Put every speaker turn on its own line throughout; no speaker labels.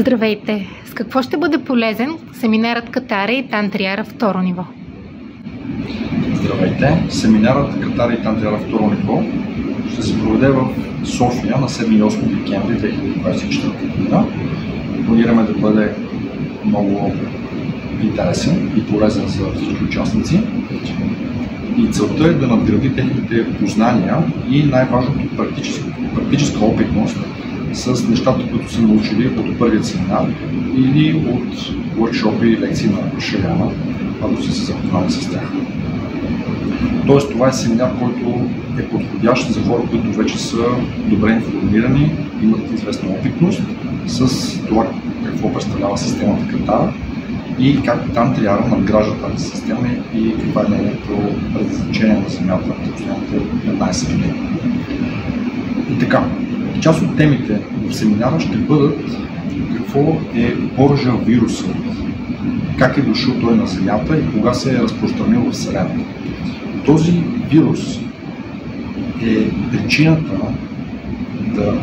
Здравейте! С какво ще бъде полезен семинарът Катара и Тантриара второ ниво?
Здравейте! Семинарът Катара и Тантриара второ ниво ще се проведе в София на 7 и 8 декември 2024 година. Планираме да бъде много интересен и полезен за всички участници. И целта е да надгради техните познания и най-важното практическа опитност с нещата, които са научили от първият семинар или от workshop и лекции на Шаяна, ако са се запознали с тях. Тоест, това е семинар, който е подходящ за хора, които вече са добре информирани, имат известна опитност с това какво представлява системата Катара и как Тантриара надгражда тази система и каква е нейното предназначение на Земята за последните 15 години. И така, част от темите в семинара ще бъдат какво е Божия вирусът, как е дошъл той на Земята и кога се е разпространил в Вселената. Този вирус е причината да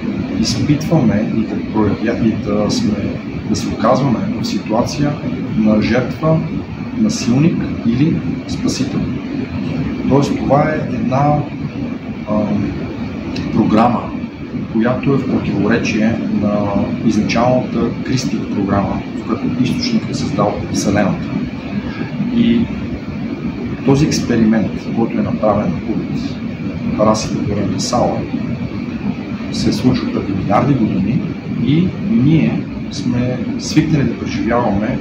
изпитваме и да се оказваме в ситуация на жертва, насилник или спасител. Тоест, това е една програма, която е в противоречие на изначалната Кристик програма, в която източник е създал Вселената. И този експеримент, който е направен от расите Дорен Сала, се случва преди милиарди години и ние сме свикнали да преживяваме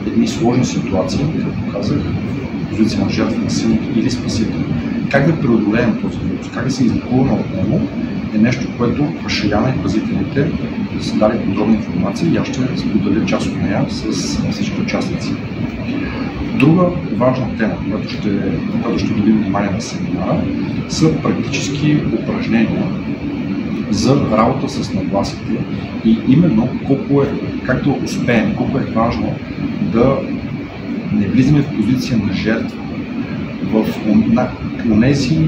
едни сложни ситуации, както казах, в позиция на жертва, насилник или спасител. Как да преодолеем този вирус, как да се излекуваме от него, е нещо, което Шаяна и пазителите са дали подробна информация и аз ще споделя част от нея с всички участници. Друга важна тема, която ще отделим внимание на семинара, са практически упражнения за работа с нагласите и именно как да успеем, колко е важно да не влизаме в позиция на жертва в онези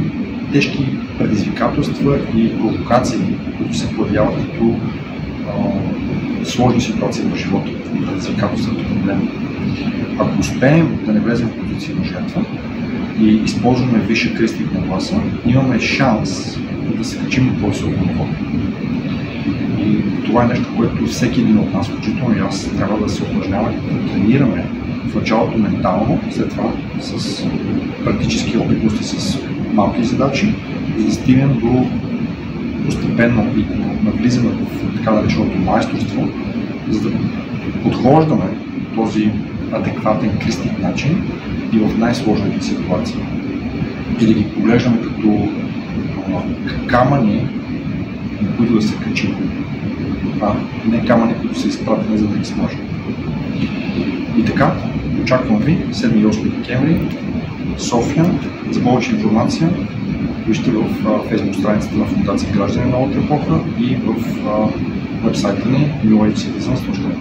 тежки предизвикателства и провокации, които се появяват като сложни ситуации в живота, предизвикателствата, проблеми. Ако успеем да не влезем в позиция на жертва и използваме висша Кристик нагласа, имаме шанс да се качим на по-високо ниво. И това е нещо, което всеки един от нас, включително и аз, трябва да се упражнява и да тренираме в началото ментално, след това с практически опитности, с малки задачи и да стигнем до постепенно и навлизане в така нареченото майсторство, за да подхождаме този адекватен Кристик начин и в най-сложните ситуации. И да ги поглеждаме като камъни, на които да се качим, а не камъни, които са изпратени, за да ги сможем. И така, очаквам ви 7 и 8 декември, София. За повече информация вижте в фейсбук страницата на Фондация Граждани на новата епоха и в вебсайта ни newagecitizens.org.